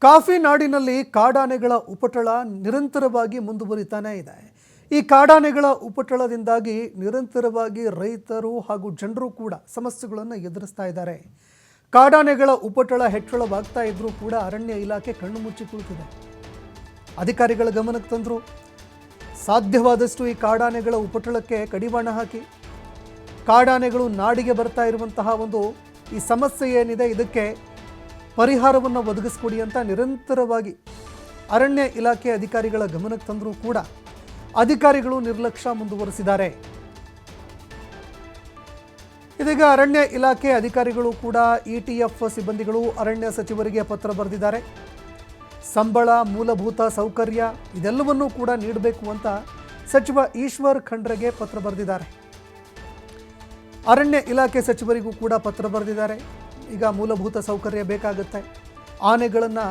Coffee ನಾಡಿನಲ್ಲಿ ಕಾಡಾನೆಗಳ ಉಪಟಳ ನಿರಂತರವಾಗಿ ಮುಂದುವರಿತಾನೇ ಇದೆ. ಈ ಕಾಡಾನೆಗಳ ಉಪಟಳದಿಂದಾಗಿ ನಿರಂತರವಾಗಿ ರೈತರು ಹಾಗೂ ಜನರು ಕೂಡ ಸಮಸ್ಯೆಗಳನ್ನು ಎದುರಿಸ್ತಾ ಇದ್ದಾರೆ. ಕಾಡಾನೆಗಳ ಉಪಟಳ ಹೆಚ್ಚಳವಾಗ್ತಾ ಇದ್ರೂ ಕೂಡ ಅರಣ್ಯ ಇಲಾಖೆ ಕಣ್ಣು ಮುಚ್ಚಿ ಕುಳಿತಿದೆ. ಅಧಿಕಾರಿಗಳ ಗಮನಕ್ಕೆ ತಂದರು. ಸಾಧ್ಯವಾದಷ್ಟು ಈ ಕಾಡಾನೆಗಳ ಉಪಟಳಕ್ಕೆ ಕಡಿವಾಣ ಹಾಕಿ ಕಾಡಾನೆಗಳು ನಾಡಿಗೆ ಬರ್ತಾ ಇರುವಂತಹ ಒಂದು ಈ ಸಮಸ್ಯೆ ಏನಿದೆ ಇದಕ್ಕೆ ಪರಿಹಾರವನ್ನು ಒದಗಿಸ್ಕೊಡಿ ಅಂತ ನಿರಂತರವಾಗಿ ಅರಣ್ಯ ಇಲಾಖೆ ಅಧಿಕಾರಿಗಳ ಗಮನಕ್ಕೆ ತಂದರೂ ಕೂಡ ಅಧಿಕಾರಿಗಳು ನಿರ್ಲಕ್ಷ್ಯ ಮುಂದುವರಿಸಿದ್ದಾರೆ. ಇದೀಗ ಅರಣ್ಯ ಇಲಾಖೆ ಅಧಿಕಾರಿಗಳು ಕೂಡ ETF ಸಿಬ್ಬಂದಿಗಳು ಅರಣ್ಯ ಸಚಿವರಿಗೆ ಪತ್ರ ಬರೆದಿದ್ದಾರೆ. ಸಂಬಳ, ಮೂಲಭೂತ ಸೌಕರ್ಯ ಇದೆಲ್ಲವನ್ನೂ ಕೂಡ ನೀಡಬೇಕು ಅಂತ ಸಚಿವ ಈಶ್ವರ್ ಖಂಡ್ರೆಗೆ ಪತ್ರ ಬರೆದಿದ್ದಾರೆ. ಅರಣ್ಯ ಇಲಾಖೆ ಸಚಿವರಿಗೂ ಕೂಡ ಪತ್ರ ಬರೆದಿದ್ದಾರೆ. ಈಗ ಮೂಲಭೂತ ಸೌಕರ್ಯ ಬೇಕಾಗುತ್ತೆ, ಆನೆಗಳನ್ನು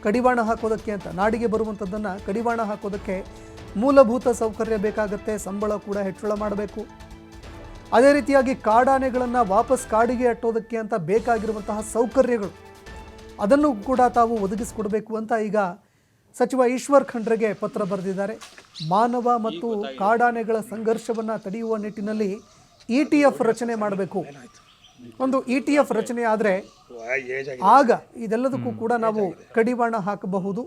ಕಡಿವಾಣ ಹಾಕೋದಕ್ಕೆ ಅಂತ, ನಾಡಿಗೆ ಬರುವಂಥದ್ದನ್ನು ಕಡಿವಾಣ ಹಾಕೋದಕ್ಕೆ ಮೂಲಭೂತ ಸೌಕರ್ಯ ಬೇಕಾಗುತ್ತೆ, ಸಂಬಳ ಕೂಡ ಹೆಚ್ಚಳ ಮಾಡಬೇಕು. ಅದೇ ರೀತಿಯಾಗಿ ಕಾಡಾನೆಗಳನ್ನು ವಾಪಸ್ ಕಾಡಿಗೆ ಅಟ್ಟೋದಕ್ಕೆ ಅಂತ ಬೇಕಾಗಿರುವಂತಹ ಸೌಕರ್ಯಗಳು ಅದನ್ನು ಕೂಡ ತಾವು ಒದಗಿಸಿಕೊಡಬೇಕು ಅಂತ ಈಗ ಸಚಿವ ಈಶ್ವರ್ ಖಂಡ್ರೆಗೆ ಪತ್ರ ಬರೆದಿದ್ದಾರೆ. ಮಾನವ ಮತ್ತು ಕಾಡಾನೆಗಳ ಸಂಘರ್ಷವನ್ನು ತಡೆಯುವ ನಿಟ್ಟಿನಲ್ಲಿ ETF ರಚನೆ ಮಾಡಬೇಕು. ಒಂದು ETF ರಚನೆ ಆದರೆ ಆಗ ಇದೆಲ್ಲದಕ್ಕೂ ಕೂಡ ನಾವು ಕಡಿವಾಣ ಹಾಕಬಹುದು.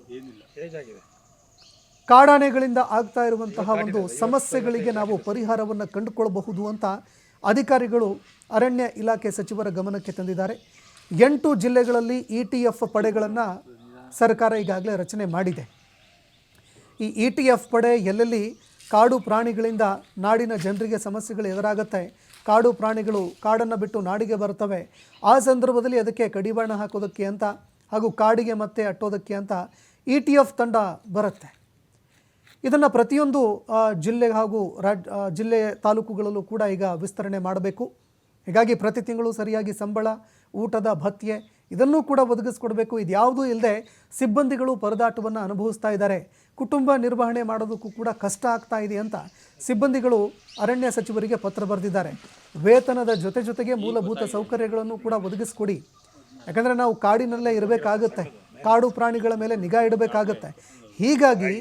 ಕಾಡಾನೆಗಳಿಂದ ಆಗ್ತಾ ಇರುವಂತಹ ಒಂದು ಸಮಸ್ಯೆಗಳಿಗೆ ನಾವು ಪರಿಹಾರವನ್ನು ಕಂಡುಕೊಳ್ಳಬಹುದು ಅಂತ ಅಧಿಕಾರಿಗಳು ಅರಣ್ಯ ಇಲಾಖೆ ಸಚಿವರ ಗಮನಕ್ಕೆ ತಂದಿದ್ದಾರೆ. 8 ಜಿಲ್ಲೆಗಳಲ್ಲಿ ETF ಪಡೆಗಳನ್ನು ಸರ್ಕಾರ ಈಗಾಗಲೇ ರಚನೆ ಮಾಡಿದೆ. ಈ ETF ಪಡೆ ಎಲ್ಲೆಲ್ಲಿ ಕಾಡು ಪ್ರಾಣಿಗಳಿಂದ ನಾಡಿನ ಜನರಿಗೆ ಸಮಸ್ಯೆಗಳು ಎದುರಾಗುತ್ತೆ, ಕಾಡು ಪ್ರಾಣಿಗಳು ಕಾಡನ್ನು ಬಿಟ್ಟು ನಾಡಿಗೆ ಬರ್ತವೆ, ಆ ಸಂದರ್ಭದಲ್ಲಿ ಅದಕ್ಕೆ ಕಡಿವಾಣ ಹಾಕೋದಕ್ಕೆ ಅಂತ ಹಾಗೂ ಕಾಡಿಗೆ ಮತ್ತೆ ಅಟ್ಟೋದಕ್ಕೆ ಅಂತ ETF ತಂಡ ಬರುತ್ತೆ. ಇದನ್ನು ಪ್ರತಿಯೊಂದು ಜಿಲ್ಲೆ ಹಾಗೂ ಜಿಲ್ಲೆ ತಾಲೂಕುಗಳಲ್ಲೂ ಕೂಡ ಈಗ ವಿಸ್ತರಣೆ ಮಾಡಬೇಕು. ಹೀಗಾಗಿ ಪ್ರತಿ ತಿಂಗಳು ಸರಿಯಾಗಿ ಸಂಬಳ, ಊಟದ ಭತ್ಯೆ ಇದನ್ನೂ ಕೂಡ ಒದಗಿಸ್ಕೊಡ್ಬೇಕು. ಇದ್ಯಾವುದೂ ಇಲ್ಲದೆ ಸಿಬ್ಬಂದಿಗಳು ಪರದಾಟವನ್ನು ಅನುಭವಿಸ್ತಾ ಇದ್ದಾರೆ. ಕುಟುಂಬ ನಿರ್ವಹಣೆ ಮಾಡೋದಕ್ಕೂ ಕೂಡ ಕಷ್ಟ ಆಗ್ತಾ ಇದೆ ಅಂತ ಸಿಬ್ಬಂದಿಗಳು ಅರಣ್ಯ ಸಚಿವರಿಗೆ ಪತ್ರ ಬರೆದಿದ್ದಾರೆ. ವೇತನದ ಜೊತೆಗೆ ಮೂಲಭೂತ ಸೌಕರ್ಯಗಳನ್ನು ಕೂಡ ಒದಗಿಸ್ಕೊಡಿ. ಯಾಕಂದರೆ ನಾವು ಕಾಡಿನಲ್ಲೇ ಇರಬೇಕಾಗುತ್ತೆ, ಕಾಡು ಪ್ರಾಣಿಗಳ ಮೇಲೆ ನಿಗಾ ಇಡಬೇಕಾಗುತ್ತೆ. ಹೀಗಾಗಿ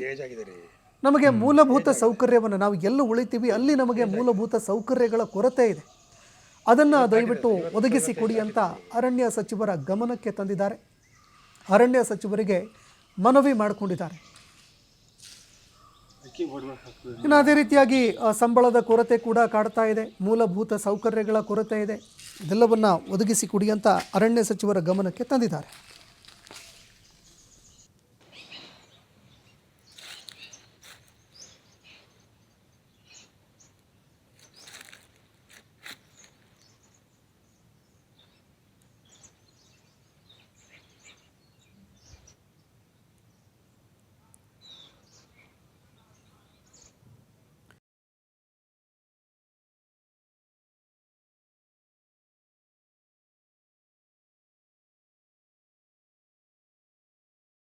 ನಮಗೆ ಮೂಲಭೂತ ಸೌಕರ್ಯವನ್ನು ನಾವು ಎಲ್ಲೂ ಉಳಿತೀವಿ ಅಲ್ಲಿ ನಮಗೆ ಮೂಲಭೂತ ಸೌಕರ್ಯಗಳ ಕೊರತೆ ಇದೆ, ಅದನ್ನು ದಯವಿಟ್ಟು ಒದಗಿಸಿ ಕೊಡಿ ಅಂತ ಅರಣ್ಯ ಸಚಿವರ ಗಮನಕ್ಕೆ ತಂದಿದ್ದಾರೆ. ಅರಣ್ಯ ಸಚಿವರಿಗೆ ಮನವಿ ಮಾಡಿಕೊಂಡಿದ್ದಾರೆ. ಇನ್ನು ಅದೇ ರೀತಿಯಾಗಿ ಸಂಬಳದ ಕೊರತೆ ಕೂಡ ಕಾಡ್ತಾ ಇದೆ, ಮೂಲಭೂತ ಸೌಕರ್ಯಗಳ ಕೊರತೆ ಇದೆ, ಇದೆಲ್ಲವನ್ನು ಒದಗಿಸಿ ಕೊಡಿ ಅಂತ ಅರಣ್ಯ ಸಚಿವರ ಗಮನಕ್ಕೆ ತಂದಿದ್ದಾರೆ.